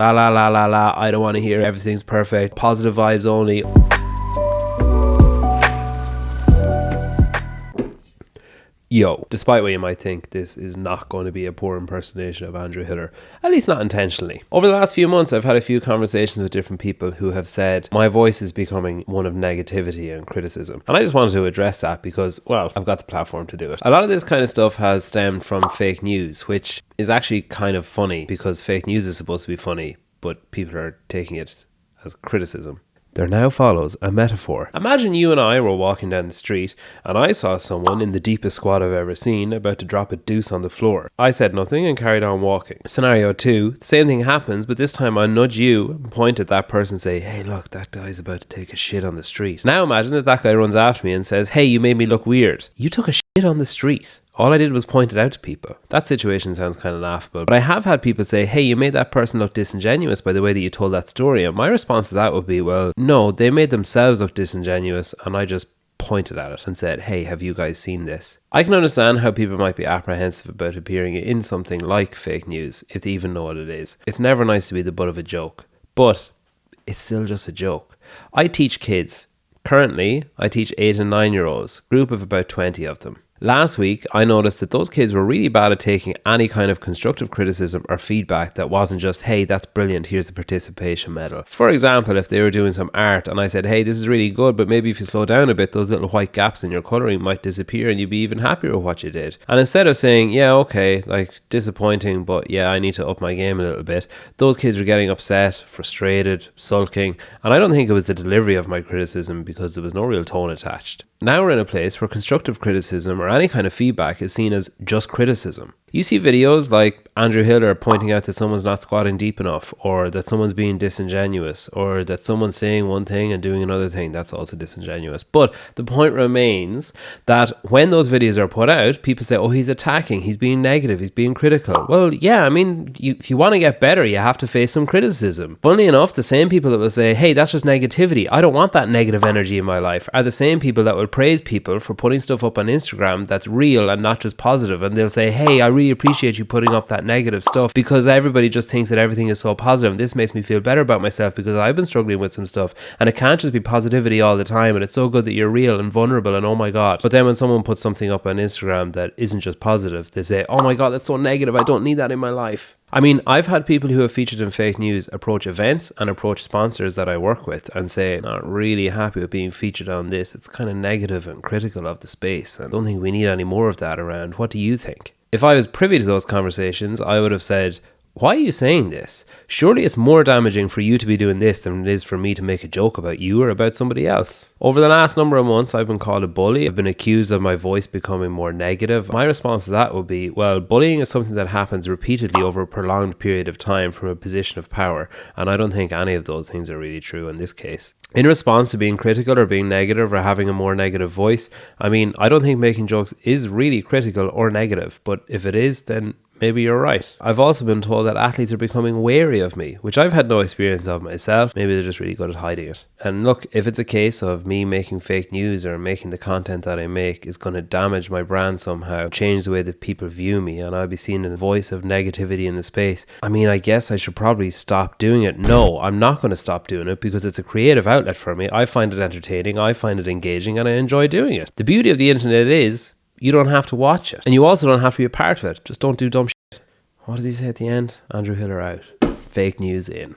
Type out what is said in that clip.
La la la la la, I don't want to hear everything's perfect, positive vibes only. Yo, despite what you might think, this is not going to be a poor impersonation of Andrew Hiller, at least not intentionally. Over the last few months, I've had a few conversations with different people who have said my voice is becoming one of negativity and criticism. And I just wanted to address that because, well, I've got the platform to do it. A lot of this kind of stuff has stemmed from fake news, which is actually kind of funny because fake news is supposed to be funny, but people are taking it as criticism. There now follows a metaphor. Imagine you and I were walking down the street and I saw someone in the deepest squat I've ever seen about to drop a deuce on the floor. I said nothing and carried on walking. Scenario 2, the same thing happens, but this time I nudge you and point at that person and say, hey look, that guy's about to take a shit on the street. Now imagine that guy runs after me and says, hey, you made me look weird. You took a shit on the street. All I did was point it out to people. That situation sounds kind of laughable, but I have had people say, hey, you made that person look disingenuous by the way that you told that story. And my response to that would be, well, no, they made themselves look disingenuous and I just pointed at it and said, hey, have you guys seen this? I can understand how people might be apprehensive about appearing in something like fake news, if they even know what it is. It's never nice to be the butt of a joke, but it's still just a joke. I teach kids. Currently, I teach 8 and 9-year-olds, group of about 20 of them. Last week, I noticed that those kids were really bad at taking any kind of constructive criticism or feedback that wasn't just, hey, that's brilliant, here's the participation medal. For example, if they were doing some art and I said, hey, this is really good, but maybe if you slow down a bit, those little white gaps in your colouring might disappear and you'd be even happier with what you did. And instead of saying, yeah, okay, like disappointing, but yeah, I need to up my game a little bit, those kids were getting upset, frustrated, sulking, and I don't think it was the delivery of my criticism because there was no real tone attached. Now we're in a place where constructive criticism or any kind of feedback is seen as just criticism. You see videos like Andrew Hiller pointing out that someone's not squatting deep enough, or that someone's being disingenuous, or that someone's saying one thing and doing another thing. That's also disingenuous. But the point remains that when those videos are put out, people say, oh, he's attacking, he's being negative, he's being critical. Well, yeah, I mean, if you want to get better, you have to face some criticism. Funnily enough, the same people that will say, hey, that's just negativity, I don't want that negative energy in my life, are the same people that will praise people for putting stuff up on Instagram that's real and not just positive. And they'll say, hey, I really appreciate you putting up that negative stuff because everybody just thinks that everything is so positive. This makes me feel better about myself because I've been struggling with some stuff and it can't just be positivity all the time, and it's so good that you're real and vulnerable and oh my god. But then when someone puts something up on Instagram that isn't just positive, they say, oh my god, that's so negative, I don't need that in my life. I mean, I've had people who have featured in fake news approach events and approach sponsors that I work with and say, not really happy with being featured on this. It's kind of negative and critical of the space. I don't think we need any more of that around. What do you think? If I was privy to those conversations, I would have said, why are you saying this? Surely it's more damaging for you to be doing this than it is for me to make a joke about you or about somebody else. Over the last number of months, I've been called a bully. I've been accused of my voice becoming more negative. My response to that would be, well, bullying is something that happens repeatedly over a prolonged period of time from a position of power, and I don't think any of those things are really true in this case. In response to being critical or being negative or having a more negative voice, I mean, I don't think making jokes is really critical or negative, but if it is, then maybe you're right. I've also been told that athletes are becoming wary of me, which I've had no experience of myself. Maybe they're just really good at hiding it. And look, if it's a case of me making fake news or making the content that I make is going to damage my brand somehow, change the way that people view me, and I'll be seen in the voice of negativity in the space, I mean, I guess I should probably stop doing it. No, I'm not going to stop doing it because it's a creative outlet for me. I find it entertaining, I find it engaging, and I enjoy doing it. The beauty of the internet is you don't have to watch it. And you also don't have to be a part of it. Just don't do dumb shit. What does he say at the end? Andrew Hiller out. Fake news in.